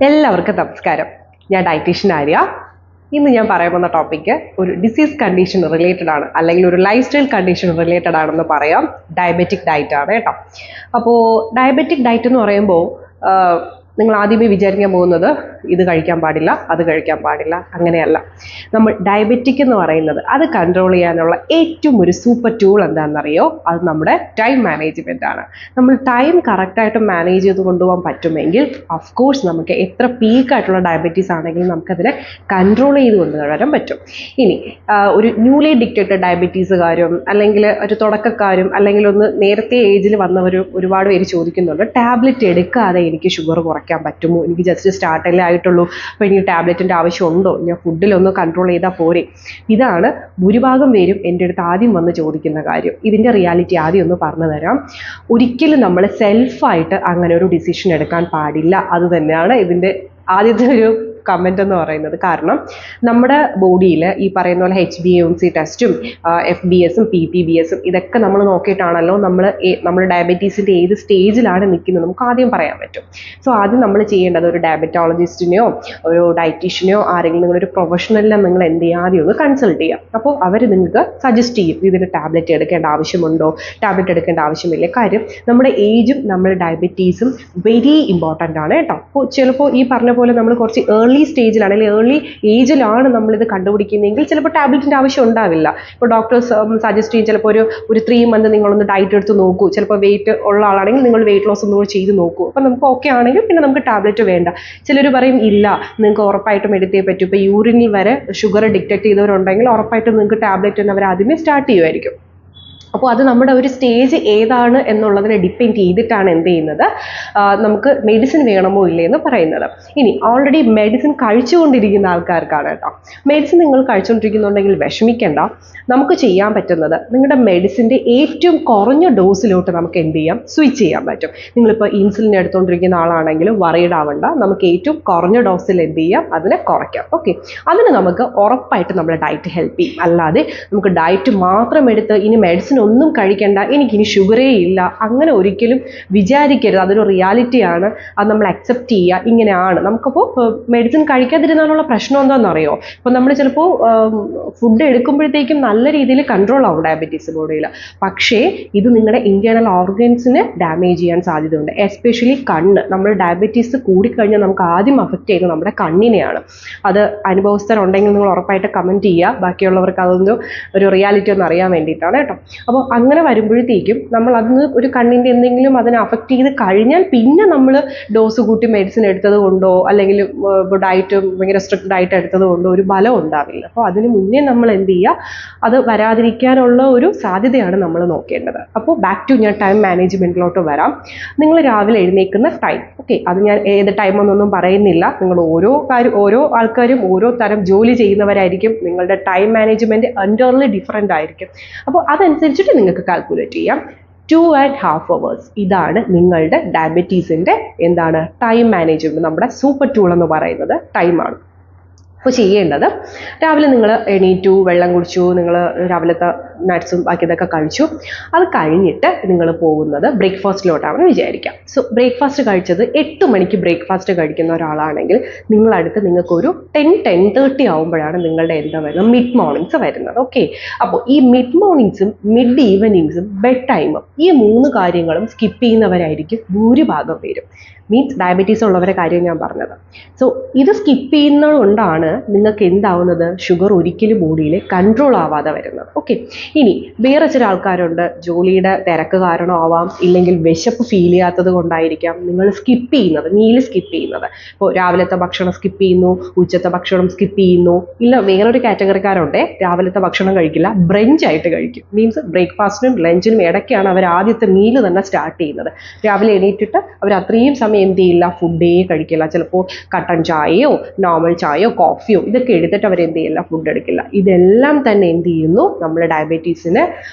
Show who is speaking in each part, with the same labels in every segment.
Speaker 1: എല്ലാവർക്കും നമസ്കാരം. ഞാൻ ഡയറ്റീഷ്യൻ ആര്യ. ഇന്ന് ഞാൻ പറയാൻ പോകുന്ന ടോപ്പിക്ക് ഒരു ഡിസീസ് കണ്ടീഷൻ റിലേറ്റഡ് ആണ്, അല്ലെങ്കിൽ ഒരു ലൈഫ് സ്റ്റൈൽ കണ്ടീഷൻ റിലേറ്റഡ് ആണെന്ന് പറയാം. ഡയബറ്റിക് ഡയറ്റ് ആണ് കേട്ടോ. അപ്പോൾ ഡയബറ്റിക് ഡയറ്റ് എന്ന് പറയുമ്പോൾ നിങ്ങൾ ആദ്യമേ വിചാരിക്കാൻ പോകുന്നത് ഇത് കഴിക്കാൻ പാടില്ല, അത് കഴിക്കാൻ പാടില്ല, അങ്ങനെയല്ല. നമ്മൾ ഡയബറ്റിക് എന്ന് പറയുന്നത് അത് കൺട്രോൾ ചെയ്യാനുള്ള ഏറ്റവും ഒരു സൂപ്പർ ടൂൾ എന്താണെന്നറിയോ? അത് നമ്മുടെ ടൈം മാനേജ്മെൻ്റ് ആണ്. നമ്മൾ ടൈം കറക്റ്റായിട്ട് മാനേജ് ചെയ്ത് കൊണ്ടുപോകാൻ പറ്റുമെങ്കിൽ ഓഫ്കോഴ്സ് നമുക്ക് എത്ര പീക്കായിട്ടുള്ള ഡയബറ്റീസ് ആണെങ്കിലും നമുക്കതിനെ കൺട്രോൾ ചെയ്ത് കൊണ്ടുവരാൻ പറ്റും. ഇനി ഒരു ന്യൂലി ഡിക്റ്റേറ്റഡ് ഡയബറ്റീസുകാരും അല്ലെങ്കിൽ ഒരു തുടക്കക്കാരും അല്ലെങ്കിൽ ഒന്ന് നേരത്തെ ഏജിൽ വന്നവരും ഒരുപാട് പേര് ചോദിക്കുന്നുണ്ട്, ടാബ്ലറ്റ് എടുക്കാതെ എനിക്ക് ഷുഗർ കുറയ്ക്കാൻ പറ്റുമോ, എനിക്ക് ജസ്റ്റ് സ്റ്റാർട്ടല്ലേ ആയിട്ടുള്ളൂ, അപ്പോൾ എനിക്ക് ടാബ്ലറ്റിൻ്റെ ആവശ്യമുണ്ടോ, ഞാൻ ഫുഡിലൊന്ന് കൺട്രോൾ ചെയ്താൽ പോരെ? ഇതാണ് ഭൂരിഭാഗം പേരും എൻ്റെ അടുത്ത് ആദ്യം വന്ന് ചോദിക്കുന്ന കാര്യം. ഇതിൻ്റെ റിയാലിറ്റി ആദ്യം ഒന്ന് പറഞ്ഞു തരാം. ഒരിക്കലും നമ്മൾ സെൽഫായിട്ട് അങ്ങനെ ഒരു ഡിസിഷൻ എടുക്കാൻ പാടില്ല. അത് തന്നെയാണ് ഇതിൻ്റെ ആദ്യത്തെ ഒരു കമൻ്റ് എന്ന് പറയുന്നത്. കാരണം നമ്മുടെ ബോഡിയിൽ ഈ പറയുന്ന പോലെ HbA1c ടെസ്റ്റും FBSും PPBSും ഇതൊക്കെ നമ്മൾ നോക്കിയിട്ടാണല്ലോ നമ്മൾ ഡയബറ്റീസിൻ്റെ ഏത് സ്റ്റേജിലാണ് നിൽക്കുന്നത് നമുക്ക് ആദ്യം പറയാൻ പറ്റും. സോ ആദ്യം നമ്മൾ ചെയ്യേണ്ടത് ഒരു ഡയബറ്റോളജിസ്റ്റിനെയോ ഒരു ഡയറ്റീഷ്യനെയോ ആരെങ്കിലും നിങ്ങളൊരു പ്രൊഫഷണലിനെ നിങ്ങൾ എന്ത് ചെയ്യുക, ആദ്യം ഒന്ന് കൺസൾട്ട് ചെയ്യാം. അപ്പോൾ അവർ നിങ്ങൾക്ക് സജസ്റ്റ് ചെയ്യും ഇതിന് ടാബ്ലറ്റ് എടുക്കേണ്ട ആവശ്യമുണ്ടോ, ടാബ്ലറ്റ് എടുക്കേണ്ട ആവശ്യമില്ല. കാര്യം നമ്മുടെ ഏജും നമ്മുടെ ഡയബറ്റീസും വെരി ഇമ്പോർട്ടൻ്റ് ആണ് കേട്ടോ. അപ്പോൾ ചിലപ്പോൾ ഈ പറഞ്ഞ പോലെ നമ്മൾ കുറച്ച് ഏർലി സ്റ്റേജിലാണ് അല്ലെങ്കിൽ ഏർലി ഏജിലാണ് നമ്മളിത് കണ്ടുപിടിക്കുന്നതെങ്കിൽ ചിലപ്പോൾ ടാബ്ലറ്റിൻ്റെ ആവശ്യം ഉണ്ടാവില്ല. ഇപ്പോൾ ഡോക്ടേഴ്സ് സജസ്റ്റ് ചെയ്യും ചിലപ്പോൾ ഒരു 3 month നിങ്ങളൊന്ന് ഡയറ്റ് എടുത്ത് നോക്കൂ. ചിലപ്പോൾ വെയിറ്റ് ഉള്ള ആളാണെങ്കിൽ നിങ്ങൾ വെയിറ്റ് ലോസ് ഒന്നുകൂടി ചെയ്ത് നോക്കൂ. അപ്പോൾ നമുക്ക് ഓക്കെ ആണെങ്കിൽ പിന്നെ നമുക്ക് ടാബ്ലറ്റ് വേണ്ട. ചിലർ പറയും ഇല്ല, നിങ്ങൾക്ക് ഉറപ്പായിട്ടും എടുത്തേ പറ്റൂ. ഇപ്പോൾ യൂറിനിൽ വരെ ഷുഗർ ഡിറ്റക്ട് ചെയ്തവരുണ്ടെങ്കിൽ ഉറപ്പായിട്ടും നിങ്ങൾക്ക് ടാബ്ലറ്റ് തന്നെ അവർ ആദ്യമേ സ്റ്റാർട്ട് ചെയ്യുമായിരിക്കും. അപ്പോൾ അത് നമ്മുടെ ഒരു സ്റ്റേജ് ഏതാണ് എന്നുള്ളതിനെ ഡിപ്പെൻഡ് ചെയ്തിട്ടാണ് എന്ത് ചെയ്യുന്നത്, നമുക്ക് മെഡിസിൻ വേണമോ ഇല്ലേ എന്ന് പറയുന്നത്. ഇനി ഓൾറെഡി മെഡിസിൻ കഴിച്ചുകൊണ്ടിരിക്കുന്ന ആൾക്കാർക്കാണ് കേട്ടോ. മെഡിസിൻ നിങ്ങൾ കഴിച്ചുകൊണ്ടിരിക്കുന്നുണ്ടെങ്കിൽ വിഷമിക്കേണ്ട. നമുക്ക് ചെയ്യാൻ പറ്റുന്നത് നിങ്ങളുടെ മെഡിസിൻ്റെ ഏറ്റവും കുറഞ്ഞ ഡോസിലോട്ട് നമുക്ക് എന്ത് ചെയ്യാം, സ്വിച്ച് ചെയ്യാൻ പറ്റും. നിങ്ങളിപ്പോൾ ഇൻസുലിൻ എടുത്തുകൊണ്ടിരിക്കുന്ന ആളാണെങ്കിൽ വറീഡ് ആവണ്ട. നമുക്ക് ഏറ്റവും കുറഞ്ഞ ഡോസിൽ എന്ത് ചെയ്യാം, അതിനെ കുറയ്ക്കാം. ഓക്കെ, അതിന് നമുക്ക് ഉറപ്പായിട്ട് നമ്മുടെ ഡയറ്റ് ഹെൽപ്പ് ചെയ്യും. അല്ലാതെ നമുക്ക് ഡയറ്റ് മാത്രം എടുത്ത് ഇനി മെഡിസിൻ ഒന്നും കഴിക്കേണ്ട, എനിക്കിനി ഷുഗറേ ഇല്ല, അങ്ങനെ ഒരിക്കലും വിചാരിക്കരുത്. അതൊരു റിയാലിറ്റിയാണ്, അത് നമ്മൾ അക്സെപ്റ്റ് ചെയ്യുക. ഇങ്ങനെയാണ്. നമുക്കപ്പോൾ മെഡിസിൻ കഴിക്കാതിരുന്നാലുള്ള പ്രശ്നം എന്താണെന്നറിയോ? ഇപ്പോൾ നമ്മൾ ചിലപ്പോൾ ഫുഡ് എടുക്കുമ്പോഴത്തേക്കും നല്ല രീതിയിൽ കൺട്രോൾ ആവും ഡയബറ്റീസ് ബോഡിയിൽ. പക്ഷേ ഇത് നിങ്ങളുടെ ഇന്റേണൽ ഓർഗൻസിനെ ഡാമേജ് ചെയ്യാൻ സാധ്യതയുണ്ട്. എസ്പെഷ്യലി കണ്ണ്. നമ്മൾ ഡയബറ്റീസ് കൂടിക്കഴിഞ്ഞാൽ നമുക്ക് ആദ്യം അഫക്റ്റ് ചെയ്യുന്നത് നമ്മുടെ കണ്ണിനെയാണ്. അത് അനുഭവസ്ഥരുണ്ടെങ്കിൽ നിങ്ങൾ ഉറപ്പായിട്ട് കമൻറ്റ് ചെയ്യുക. ബാക്കിയുള്ളവർക്ക് അതൊന്നും ഒരു റിയാലിറ്റി ഒന്ന് അറിയാൻ വേണ്ടിയിട്ടാണ് കേട്ടോ. അപ്പോൾ അങ്ങനെ വരുമ്പോഴത്തേക്കും നമ്മൾ അതിന് ഒരു കണ്ണിൻ്റെ എന്തെങ്കിലും അതിനെ അഫക്റ്റ് ചെയ്ത് കഴിഞ്ഞാൽ പിന്നെ നമ്മൾ ഡോസ് കൂട്ടി മെഡിസിൻ എടുത്തത് കൊണ്ടോ അല്ലെങ്കിൽ ഇപ്പോൾ ഡയറ്റ് ഭയങ്കര സ്ട്രിക്റ്റ് ഡയറ്റ് എടുത്തത് കൊണ്ടോ ഒരു ബലം ഉണ്ടാവില്ല. അപ്പോൾ അതിന് മുന്നേ നമ്മൾ എന്ത് ചെയ്യുക, അത് വരാതിരിക്കാനുള്ള ഒരു സാധ്യതയാണ് നമ്മൾ നോക്കേണ്ടത്. അപ്പോൾ ബാക്ക് ടു ഞാൻ ടൈം മാനേജ്മെൻറ്റിലോട്ട് വരാം. നിങ്ങൾ രാവിലെ എഴുന്നേൽക്കുന്ന ടൈം, ഓക്കെ, അത് ഞാൻ ഏത് ടൈമെന്നൊന്നും പറയുന്നില്ല. നിങ്ങൾ ഓരോ ആൾക്കാരും ഓരോ തരം ജോലി ചെയ്യുന്നവരായിരിക്കും. നിങ്ങളുടെ ടൈം മാനേജ്മെൻറ്റ് എൻറ്റയർലി ഡിഫറെൻ്റ് ആയിരിക്കും. അപ്പോൾ അതനുസരിച്ചിട്ട് നിങ്ങൾക്ക് കാൽക്കുലേറ്റ് ചെയ്യാം. 2.5 hours ഇതാണ് നിങ്ങളുടെ ഡയബറ്റീസിൻ്റെ എന്താണ് ടൈം മാനേജ്മെൻറ്റ്. നമ്മുടെ സൂപ്പർ ടൂൾ എന്ന് പറയുന്നത് ടൈമാണ്. അപ്പോൾ ചെയ്യേണ്ടത്, രാവിലെ നിങ്ങൾ എണീറ്റു, വെള്ളം കുടിച്ചു, നിങ്ങൾ രാവിലത്തെ നട്ട്സും ബാക്കി ഇതൊക്കെ കഴിച്ചു. അത് കഴിഞ്ഞിട്ട് നിങ്ങൾ പോകുന്നത് ബ്രേക്ക്ഫാസ്റ്റിലോട്ടാണെന്ന് വിചാരിക്കാം. സോ ബ്രേക്ക്ഫാസ്റ്റ് കഴിച്ചത് 8 മണിക്ക് ബ്രേക്ക്ഫാസ്റ്റ് കഴിക്കുന്ന ഒരാളാണെങ്കിൽ നിങ്ങളടുത്ത് നിങ്ങൾക്കൊരു 10-10:30 ആകുമ്പോഴാണ് നിങ്ങളുടെ എന്താ വരുന്നത്, മിഡ് മോർണിംഗ്സ് വരുന്നത്. ഓക്കെ, അപ്പോൾ ഈ മിഡ് മോർണിംഗ്സും മിഡ് ഈവനിങ്സും ബെഡ് ടൈമും ഈ 3 കാര്യങ്ങളും സ്കിപ്പ് ചെയ്യുന്നവരായിരിക്കും ഭൂരിഭാഗം പേരും. മീൻസ് ഡയബറ്റീസ് ഉള്ളവരുടെ കാര്യം ഞാൻ പറഞ്ഞത്. സോ ഇത് സ്കിപ്പ് ചെയ്യുന്നത് കൊണ്ടാണ് നിങ്ങൾക്ക് എന്താവുന്നത്, ഷുഗർ ഒരിക്കലും ബോഡിയിൽ കൺട്രോൾ ആവാതെ വരുന്നത്. ഓക്കെ, ഇനി വേറെ ചില ആൾക്കാരുണ്ട്, ജോലിയുടെ തിരക്ക് കാരണമാവാം, ഇല്ലെങ്കിൽ വിശപ്പ് ഫീൽ ചെയ്യാത്തത് കൊണ്ടായിരിക്കാം നിങ്ങൾ സ്കിപ്പ് ചെയ്യുന്നത്, മീൽ സ്കിപ്പ് ചെയ്യുന്നത്. ഇപ്പോൾ രാവിലത്തെ ഭക്ഷണം സ്കിപ്പ് ചെയ്യുന്നു, ഉച്ചത്തെ ഭക്ഷണം സ്കിപ്പ് ചെയ്യുന്നു. ഇല്ല, വേറൊരു കാറ്റഗറിക്കാരുണ്ട്, രാവിലത്തെ ഭക്ഷണം കഴിക്കില്ല, ബ്രഞ്ച് ആയിട്ട് കഴിക്കും. മീൻസ് ബ്രേക്ക്ഫാസ്റ്റിനും ലഞ്ചിനും ഇടയ്ക്കാണ് അവർ ആദ്യത്തെ മീൽ തന്നെ സ്റ്റാർട്ട് ചെയ്യുന്നത്. രാവിലെ എണീറ്റിട്ട് അവർ അത്രയും സമയം എന്ത് ചെയ്യില്ല, ഫുഡേ കഴിക്കില്ല. ചിലപ്പോൾ കട്ടൻ ചായയോ നോർമൽ ചായയോ കോഫിയോ ഇതൊക്കെ എടുത്തിട്ട് അവർ എന്ത് ചെയ്യില്ല, ഫുഡ് എടുക്കില്ല. ഇതെല്ലാം തന്നെ എന്ത് ചെയ്യുന്നു, നമ്മുടെ ഡയബറ്റീസിനെ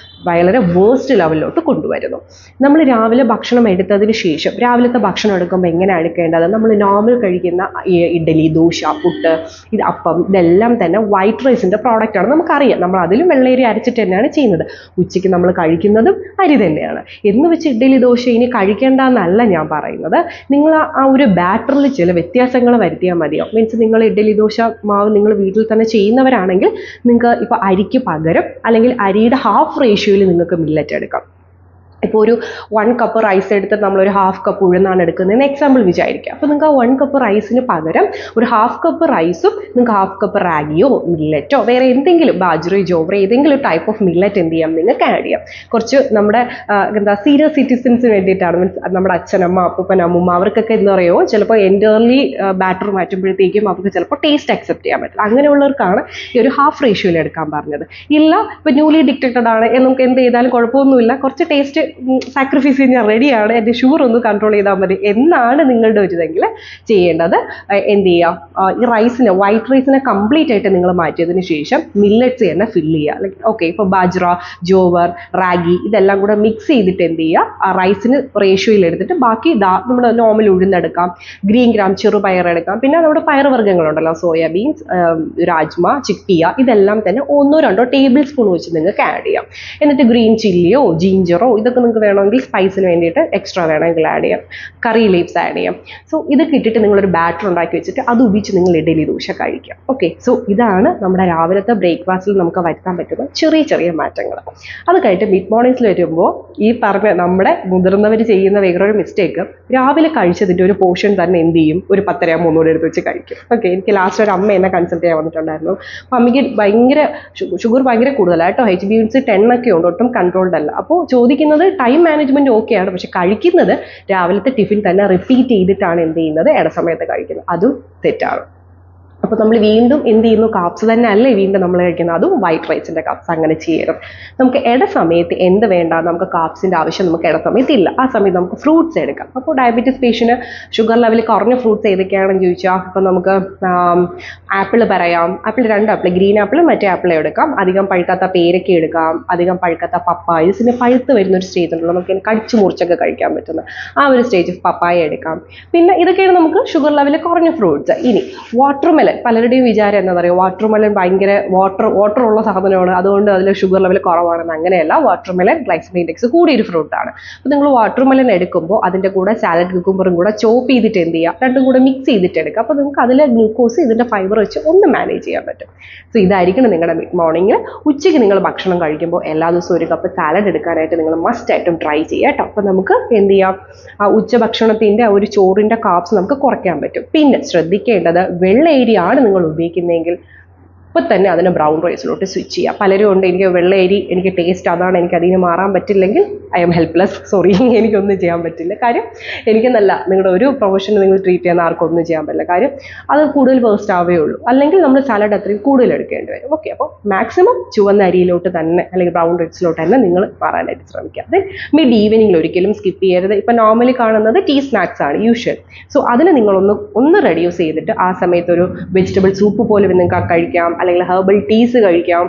Speaker 1: വളരെ വേസ്റ്റ് ലെവലിലോട്ട് കൊണ്ടുവരുന്നു. നമ്മൾ രാവിലെ ഭക്ഷണം എടുത്തതിന് ശേഷം രാവിലത്തെ ഭക്ഷണം എടുക്കുമ്പോൾ എങ്ങനെയാണ് എടുക്കേണ്ടത്? നമ്മൾ നോർമൽ കഴിക്കുന്ന ഇഡ്ഡലി, ദോശ, പുട്ട്, ഇത് അപ്പം, ഇതെല്ലാം തന്നെ വൈറ്റ് റൈസിൻ്റെ പ്രോഡക്റ്റാണ്. നമുക്കറിയാം, നമ്മൾ അതിലും വെള്ളയരി അരച്ചിട്ട് തന്നെയാണ് ചെയ്യുന്നത്. ഉച്ചയ്ക്ക് നമ്മൾ കഴിക്കുന്നതും അരി തന്നെയാണ്. എന്ന് വെച്ച് ഇഡ്ഡലി, ദോശ ഇനി കഴിക്കേണ്ട എന്നല്ല ഞാൻ പറയുന്നത്. നിങ്ങൾ ആ ഒരു ബാറ്ററിൽ ചില വ്യത്യാസങ്ങൾ വരുത്തിയാൽ മതിയാവും. മീൻസ് നിങ്ങൾ ഇഡ്ഡലി, ദോശ മാവ് നിങ്ങൾ വീട്ടിൽ തന്നെ ചെയ്യുന്നവരാണെങ്കിൽ നിങ്ങൾക്ക് ഇപ്പോൾ അരിക്ക് പകരം അല്ലെങ്കിൽ അരിയുടെ ഹാഫ് റേഷ്യോയിൽ നിങ്ങൾക്ക് മില്ലറ്റ് എടുക്കാം. ഇപ്പോൾ ഒരു 1 കപ്പ് റൈസ് എടുത്തിട്ട് നമ്മളൊരു 1/2 കപ്പ് ഉഴുന്നാണ് എടുക്കുന്നതെന്ന് എക്സാമ്പിൾ വിചാരിക്കുക. അപ്പോൾ നിങ്ങൾക്ക് ആ 1 കപ്പ് റൈസിന് പകരം ഒരു 1/2 കപ്പ് റൈസും നിങ്ങൾക്ക് 1/2 കപ്പ് റാഗിയോ മില്ലറ്റോ വേറെ എന്തെങ്കിലും ബാജ്റോ, ജോവറോ ഏതെങ്കിലും ടൈപ്പ് ഓഫ് മില്ലറ്റ് എന്ത് ചെയ്യാം, നിങ്ങൾക്ക് ആഡ് ചെയ്യാം. കുറച്ച് നമ്മുടെ സീനിയർ സിറ്റിസൻസിന് വേണ്ടിയിട്ടാണ്. മീൻസ് നമ്മുടെ അച്ഛനമ്മ, അപ്പൂപ്പൻ, അമ്മൂമ്മ അവർക്കൊക്കെ എന്താ പറയുമോ ചിലപ്പോൾ എൻറ്റേർലി ബാറ്റർ മാറ്റുമ്പോഴത്തേക്കും അവർക്ക് ചിലപ്പോൾ ടേസ്റ്റ് അക്സെപ്റ്റ് ചെയ്യാൻ പറ്റില്ല. അങ്ങനെയുള്ളവർക്കാണ് ഈ ഒരു ഹാഫ് റേഷ്യോയിൽ എടുക്കാൻ പറഞ്ഞത്. ഇല്ല ഇപ്പോൾ ന്യൂലി ഡിറ്റക്റ്റഡ് ആണ്, നമുക്ക് എന്ത് ചെയ്താലും കുഴപ്പമൊന്നുമില്ല, കുറച്ച് ടേസ്റ്റ് സാക്രിഫൈസ് ചെയ്യാൻ റെഡിയാണ്, എൻ്റെ ഷുഗർ ഒന്ന് കൺട്രോൾ ചെയ്താൽ മതി എന്നാണ് നിങ്ങളുടെ ഒരു ഇതെങ്കിൽ ചെയ്യേണ്ടത്. എന്ത് ചെയ്യാം, ഈ റൈസിനെ, വൈറ്റ് റൈസിനെ കംപ്ലീറ്റ് ആയിട്ട് നിങ്ങൾ മാറ്റിയതിന് ശേഷം മില്ലറ്റ്സ് തന്നെ ഫില്ല് ചെയ്യുക. ലൈക്ക് ഓക്കെ, ഇപ്പോൾ ബാജ്റ, ജോവർ, റാഗി ഇതെല്ലാം കൂടെ മിക്സ് ചെയ്തിട്ട് എന്ത് ചെയ്യുക, ആ റൈസിന് റേഷ്യോയിൽ എടുത്തിട്ട് ബാക്കി നമ്മൾ നോർമൽ ഉഴുന്നെടുക്കാം, ഗ്രീൻ ഗ്രാം ചെറുപയർ എടുക്കാം, പിന്നെ നമ്മുടെ പയറുവർഗ്ഗങ്ങളുണ്ടല്ലോ, സോയാബീൻസ്, രാജ്മ, ചിക്കിയ, ഇതെല്ലാം തന്നെ 1-2 ടേബിൾ സ്പൂൺ വെച്ച് നിങ്ങൾക്ക് ആഡ് ചെയ്യാം. എന്നിട്ട് ഗ്രീൻ ചില്ലിയോ ജിഞ്ചറോ ഇതൊക്കെ നിങ്ങൾക്ക് വേണമെങ്കിൽ സ്പൈസിന് വേണ്ടിയിട്ട് എക്സ്ട്രാ വേണമെങ്കിൽ ആഡ് ചെയ്യാം, കറി ലീവ്സ് ആഡ് ചെയ്യാം. സോ ഇതൊക്കെ ഇട്ടിട്ട് നിങ്ങളൊരു ബാറ്റർ ഉണ്ടാക്കി വെച്ചിട്ട് അത് ഉപയോഗിച്ച് നിങ്ങൾ ഇഡ്ഡലി, ദോശ കഴിക്കാം. ഓക്കെ, സോ ഇതാണ് നമ്മുടെ രാവിലത്തെ ബ്രേക്ക്ഫാസ്റ്റിൽ നമുക്ക് വരുത്താൻ പറ്റുന്ന ചെറിയ ചെറിയ മാറ്റങ്ങൾ. അത് കഴിഞ്ഞിട്ട് മിഡ് മോർണിംഗ്സിൽ വരുമ്പോൾ ഈ പറഞ്ഞ നമ്മുടെ മുതിർന്നവർ ചെയ്യുന്ന വേറൊരു മിസ്റ്റേക്ക്, രാവിലെ കഴിച്ചതിൻ്റെ ഒരു പോർഷൻ തന്നെ എന്ത് ചെയ്യും, ഒരു 10-3 എടുത്ത് വെച്ച് കഴിക്കും. ഓക്കെ, എനിക്ക് ലാസ്റ്റ് ഒരു അമ്മ എന്നെ കൺസൾട്ട് ചെയ്യാൻ വന്നിട്ടുണ്ടായിരുന്നു. അപ്പോൾ അമ്മയ്ക്ക് ഭയങ്കര ഷുഗർ ഭയങ്കര കൂടുതലായിട്ടോ, HbA1c 10 ഒക്കെ ഉണ്ട്, ഒട്ടും കൺട്രോൾഡ് അല്ല. അപ്പോൾ ചോദിക്കുന്നത് ടൈം മാനേജ്മെൻറ്റ് ഓക്കെയാണ്, പക്ഷെ കഴിക്കുന്നത് രാവിലത്തെ ടിഫിൻ തന്നെ റിപ്പീറ്റ് ചെയ്തിട്ടാണ് എന്ത് ചെയ്യുന്നത്, ഇടസമയത്ത് കഴിക്കുന്നത്. അതും തെറ്റാണ്. അപ്പോൾ നമ്മൾ വീണ്ടും എന്ത് ചെയ്യുന്നു, കാപ്സ് തന്നെ അല്ലേ വീണ്ടും നമ്മൾ കഴിക്കുന്നത്, അതും വൈറ്റ് റൈസിൻ്റെ കാപ്സ്. അങ്ങനെ ചെയ്യരുത്. നമുക്ക് ഇടസമയത്ത് എന്ത് വേണ്ട, നമുക്ക് കാപ്സിൻ്റെ ആവശ്യം നമുക്ക് ഇടസമയത്ത് ഇല്ല. ആ സമയത്ത് നമുക്ക് ഫ്രൂട്ട്സ് എടുക്കാം. അപ്പോൾ ഡയബറ്റീസ് പേഷ്യന് ഷുഗർ ലെവൽ കുറഞ്ഞ ഫ്രൂട്ട്സ് ഏതൊക്കെയാണെന്ന് ചോദിച്ചാൽ, ഇപ്പോൾ നമുക്ക് ആപ്പിൾ പറയാം. ആപ്പിൾ 2 ആപ്പിൾ, ഗ്രീൻ ആപ്പിളും മറ്റേ ആപ്പിളും എടുക്കാം. അധികം പഴുക്കാത്ത പേരയ്ക്ക എടുക്കാം, അധികം പഴുക്കാത്ത പപ്പായ, ഇതിന് പഴുത്ത് വരുന്ന ഒരു സ്റ്റേജ് ഉണ്ടല്ലോ, നമുക്ക് കടിച്ചു മുറിച്ചൊക്കെ കഴിക്കാൻ പറ്റുന്ന ആ ഒരു സ്റ്റേജ് പപ്പായ എടുക്കാം. പിന്നെ ഇതൊക്കെയാണ് നമുക്ക് ഷുഗർ ലെവൽ കുറഞ്ഞ ഫ്രൂട്ട്സ്. ഇനി വാട്ടർമെലൺ, പലരുടെയും വിചാരം എന്താ പറയുക, വാട്ടർമെലൺ ഭയങ്കര വാട്ടർ ഉള്ള സാധനമാണ്, അതുകൊണ്ട് അതിൽ ഷുഗർ ലെവൽ കുറവാണെന്ന്. അങ്ങനെയല്ല, വാട്ടർമെലൺ ഗ്ലൈസമിക് ഇൻഡെക്സ് കൂടിയൊരു ഫ്രൂട്ടാണ്. അപ്പോൾ നിങ്ങൾ വാട്ടർമെലൺ എടുക്കുമ്പോൾ അതിൻ്റെ കൂടെ സാലഡ് കുക്കുംബറും കൂടെ ചോപ്പ് ചെയ്തിട്ട് എന്ത് ചെയ്യുക, രണ്ടും കൂടെ മിക്സ് ചെയ്തിട്ട് എടുക്കുക. അപ്പോൾ നിങ്ങൾക്ക് അതിലെ ഗ്ലൂക്കോസ് ഇതിൻ്റെ ഫൈബർ വെച്ച് ഒന്ന് മാനേജ് ചെയ്യാൻ പറ്റും. സോ ഇതായിരിക്കണം നിങ്ങളുടെ മിഡ് മോർണിംഗിൽ. ഉച്ചയ്ക്ക് നിങ്ങൾ ഭക്ഷണം കഴിക്കുമ്പോൾ എല്ലാ ദിവസവും ഒരു കപ്പ് സാലഡ് എടുക്കാനായിട്ട് നിങ്ങൾ മസ്റ്റ് ആയിട്ടും ട്രൈ ചെയ്യുക കേട്ടോ. അപ്പോൾ നമുക്ക് എന്ത് ചെയ്യാം, ആ ഉച്ചഭക്ഷണത്തിൻ്റെ ഒരു ചോറിൻ്റെ കാപ്സ് നമുക്ക് കുറയ്ക്കാൻ പറ്റും. പിന്നെ ശ്രദ്ധിക്കേണ്ടത്, വെള്ള അരിയാണ് നിങ്ങൾ ഉപയോഗിക്കുന്നതെങ്കിൽ അപ്പോൾ തന്നെ അതിന് ബ്രൗൺ റൈസിലോട്ട് സ്വിച്ച് ചെയ്യുക. പലരും ഉണ്ട്, എനിക്ക് വെള്ളയരി എനിക്ക് ടേസ്റ്റ് അതാണ്, എനിക്ക് അതിന് മാറാൻ പറ്റില്ലെങ്കിൽ ഐ എം ഹെൽപ്ലെസ്, സോറി, എനിക്കൊന്നും ചെയ്യാൻ പറ്റില്ല. കാര്യം എനിക്കെന്നല്ല, നിങ്ങളുടെ ഒരു പ്രൊഫഷന് നിങ്ങൾ ട്രീറ്റ് ചെയ്യുന്ന ആർക്കൊന്നും ചെയ്യാൻ പറ്റില്ല. കാര്യം അത് കൂടുതൽ വേസ്റ്റ് ആവേ ഉള്ളൂ. അല്ലെങ്കിൽ നമ്മൾ സാലഡ് അത്രയും കൂടുതൽ എടുക്കേണ്ടി വരും. ഓക്കെ, അപ്പോൾ മാക്സിമം ചുവന്ന അരിയിലോട്ട് തന്നെ അല്ലെങ്കിൽ ബ്രൗൺ റൈസിലോട്ട് തന്നെ നിങ്ങൾ മാറാനായിട്ട് ശ്രമിക്കുക. അത് മിഡ് ഈവനിങ്ങിൽ ഒരിക്കലും സ്കിപ്പ് ചെയ്യരുത്. ഇപ്പം നോർമലി കാണുന്നത് ടീ സ്നാക്സ് ആണ് യൂഷ്വൽ. സോ അതിന് നിങ്ങളൊന്ന് റെഡ്യൂസ് ചെയ്തിട്ട് ആ സമയത്ത് ഒരു വെജിറ്റബിൾ സൂപ്പ് പോലെ നിങ്ങൾക്ക് കഴിക്കാം, അല്ലെങ്കിൽ ഹെർബൽ ടീസ് കഴിക്കാം,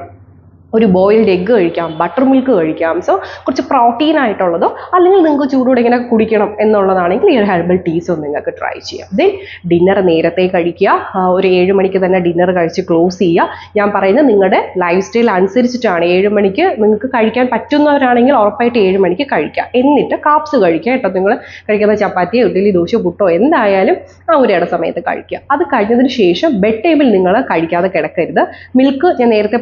Speaker 1: ഒരു ബോയിൽഡ് എഗ്ഗ് കഴിക്കാം, ബട്ടർ മിൽക്ക് കഴിക്കാം. സോ കുറച്ച് പ്രോട്ടീൻ ആയിട്ടുള്ളതോ അല്ലെങ്കിൽ നിങ്ങൾക്ക് ചൂടോടെ ഇങ്ങനെ കുടിക്കണം എന്നുള്ളതാണെങ്കിൽ ഈ ഒരു ഹെർബൽ ടീസോ നിങ്ങൾക്ക് ട്രൈ ചെയ്യാം. ദെൻ ഡിന്നർ നേരത്തെ കഴിക്കുക. ഒരു 7 മണിക്ക് തന്നെ ഡിന്നർ കഴിച്ച് ക്ലോസ് ചെയ്യുക. ഞാൻ പറയുന്നത് നിങ്ങളുടെ ലൈഫ് സ്റ്റൈൽ അനുസരിച്ചിട്ടാണ്. 7 മണിക്ക് നിങ്ങൾക്ക് കഴിക്കാൻ പറ്റുന്നവരാണെങ്കിൽ ഉറപ്പായിട്ട് 7 മണിക്ക് കഴിക്കുക. എന്നിട്ട് കാപ്സ് കഴിക്കുക കേട്ടോ. നിങ്ങൾ കഴിക്കുന്ന ചപ്പാത്തിയോ ഇഡ്ഡലി, ദോശയോ, പുട്ടോ എന്തായാലും ആ ഒരു ഇടസമയത്ത് കഴിക്കുക. അത് കഴിഞ്ഞതിന് ശേഷം ബെഡ് ടൈമിൽ നിങ്ങൾ കഴിക്കാതെ കിടക്കരുത്. മിൽക്ക് ഞാൻ നേരത്തെ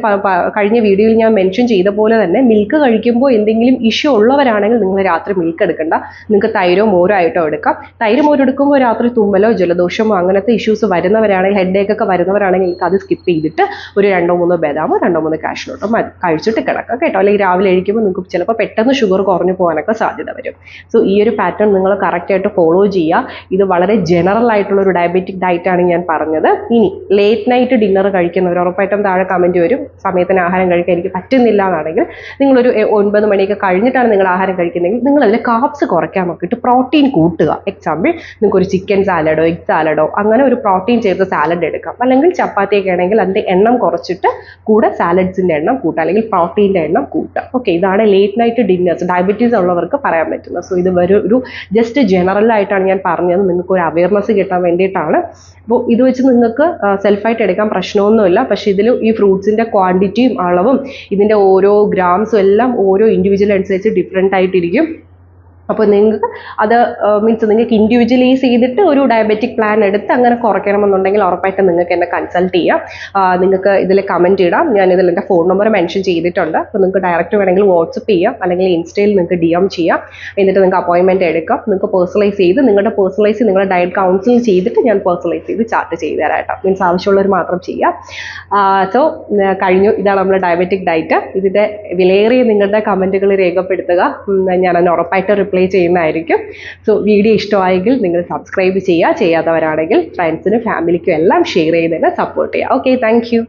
Speaker 1: കഴിഞ്ഞ വീഡിയോയിൽ ഞാൻ മെൻഷൻ ചെയ്ത പോലെ തന്നെ മിൽക്ക് കഴിക്കുമ്പോൾ എന്തെങ്കിലും ഇഷ്യൂ ഉള്ളവരാണെങ്കിൽ നിങ്ങൾ രാത്രി മിൽക്ക് എടുക്കണ്ട. നിങ്ങൾക്ക് തൈരോ മോരോ ആയിട്ടോ എടുക്കാം. തൈര് മോരോ എടുക്കുമ്പോൾ രാത്രി തുമ്മലോ ജലദോഷമോ അങ്ങനത്തെ ഇഷ്യൂസ് വരുന്നവരാണെങ്കിൽ, ഹെഡേക്ക് ഒക്കെ വരുന്നവരാണെങ്കിൽ നിങ്ങൾക്ക് അത് സ്കിപ്പ് ചെയ്തിട്ട് ഒരു 2-3 ബദാമോ 2-3 കാഷ്നട്ടോ കഴിച്ചിട്ട് കിടക്കാം കേട്ടോ. അല്ലെങ്കിൽ രാവിലെ കഴിക്കുമ്പോൾ നിങ്ങൾക്ക് ചിലപ്പോൾ പെട്ടെന്ന് ഷുഗർ കുറഞ്ഞു പോകാനൊക്കെ സാധ്യത വരും. സോ ഈ ഒരു പാറ്റേൺ നിങ്ങൾ കറക്റ്റായിട്ട് ഫോളോ ചെയ്യുക. ഇത് വളരെ ജനറൽ ആയിട്ടുള്ള ഒരു ഡയബറ്റിക് ഡയറ്റാണ് ഞാൻ പറഞ്ഞത്. ഇനി ലേറ്റ് നൈറ്റ് ഡിന്നർ കഴിക്കുന്നവർ ഉറപ്പായിട്ടും താഴെ കമൻറ്റ് വരും, സമയത്തിന് ആഹാരം കഴിക്കാൻ സമയത്തൊക്കെ എനിക്ക് പറ്റുന്നില്ല എന്നാണെങ്കിൽ നിങ്ങളൊരു 9 മണിയൊക്കെ കഴിഞ്ഞിട്ടാണ് നിങ്ങൾ ആഹാരം കഴിക്കുന്നതെങ്കിൽ നിങ്ങൾ അതിൽ കാർബ്സ് കുറയ്ക്കാൻ നോക്കിയിട്ട് പ്രോട്ടീൻ കൂട്ടുക. എക്സാമ്പിൾ നിങ്ങൾക്ക് ഒരു ചിക്കൻ സാലഡോ എഗ് സാലഡോ അങ്ങനെ ഒരു പ്രോട്ടീൻ ചേർത്ത സാലഡ് എടുക്കാം. അല്ലെങ്കിൽ ചപ്പാത്തിയൊക്കെ ആണെങ്കിൽ അതിൻ്റെ എണ്ണം കുറച്ചിട്ട് കൂടെ സാലഡ്സിൻ്റെ എണ്ണം കൂട്ടുക, അല്ലെങ്കിൽ പ്രോട്ടീൻ്റെ എണ്ണം കൂട്ടുക. ഓക്കെ, ഇതാണ് ലേറ്റ് നൈറ്റ് ഡിന്നേഴ്സ് ഡയബറ്റീസ് ഉള്ളവർക്ക് പറയാൻ പറ്റുന്നത്. സോ ഇത് ഒരു ജസ്റ്റ് ജനറലായിട്ടാണ് ഞാൻ പറഞ്ഞത്, നിങ്ങൾക്ക് ഒരു അവയർനെസ് കിട്ടാൻ വേണ്ടിയിട്ടാണ്. അപ്പോൾ ഇത് വെച്ച് നിങ്ങൾക്ക് സെൽഫായിട്ട് എടുക്കാൻ പ്രശ്നമൊന്നുമില്ല. പക്ഷേ ഇതിൽ ഈ ഫ്രൂട്ട്സിൻ്റെ ക്വാണ്ടിറ്റിയും അളവും ഇതിൻ്റെ ഓരോ ഗ്രാംസും എല്ലാം ഓരോ ഇൻഡിവിജ്വൽ അനുസരിച്ച് ഡിഫറെൻ്റ് ആയിട്ടിരിക്കും. അപ്പോൾ നിങ്ങൾക്ക് അത് മീൻസ് നിങ്ങൾക്ക് ഇൻഡിവിജ്വലൈസ് ചെയ്തിട്ട് ഒരു ഡയബറ്റിക് പ്ലാൻ എടുത്ത് അങ്ങനെ കുറയ്ക്കണമെന്നുണ്ടെങ്കിൽ ഉറപ്പായിട്ടും നിങ്ങൾക്ക് എന്നെ കൺസൾട്ട് ചെയ്യാം. നിങ്ങൾക്ക് ഇതിൽ കമൻറ്റ് ഇടാം, ഞാനിതിൽ എൻ്റെ ഫോൺ നമ്പർ മെൻഷൻ ചെയ്തിട്ടുണ്ട്. അപ്പോൾ നിങ്ങൾക്ക് ഡയറക്റ്റ് വേണമെങ്കിൽ വാട്സപ്പ് ചെയ്യാം, അല്ലെങ്കിൽ ഇൻസ്റ്റയിൽ നിങ്ങൾക്ക് DM ചെയ്യാം. എന്നിട്ട് നിങ്ങൾക്ക് അപ്പോയിൻമെൻറ്റ് എടുക്കാം. നിങ്ങൾക്ക് പേഴ്സണലൈസ് ചെയ്ത് നിങ്ങളുടെ ഡയറ്റ് കൗൺസിൽ ചെയ്തിട്ട് ഞാൻ പേഴ്സണലൈസ് ചെയ്ത് ചാർട്ട് ചെയ്ത് തരാം കേട്ടോ. മീൻസ് ആവശ്യമുള്ളവർ മാത്രം ചെയ്യാം. സോ കഴിഞ്ഞു, ഇതാണ് നമ്മുടെ ഡയബറ്റിക് ഡയറ്റ്. ഇതിൻ്റെ വിലയേറിയ നിങ്ങളുടെ കമൻറ്റുകൾ രേഖപ്പെടുത്തുക, ഞാനതിന് ഉറപ്പായിട്ട് റിപ്ലൈ ചെയ്യുന്നതായിരിക്കും. സോ വീഡിയോ ഇഷ്ടമായെങ്കിൽ നിങ്ങൾ സബ്സ്ക്രൈബ് ചെയ്യുക, ചെയ്യാത്തവരാണെങ്കിൽ ഫ്രണ്ട്സിനും ഫാമിലിക്കും എല്ലാം ഷെയർ ചെയ്ത് തന്നെ സപ്പോർട്ട് ചെയ്യുക. Okay, thank you.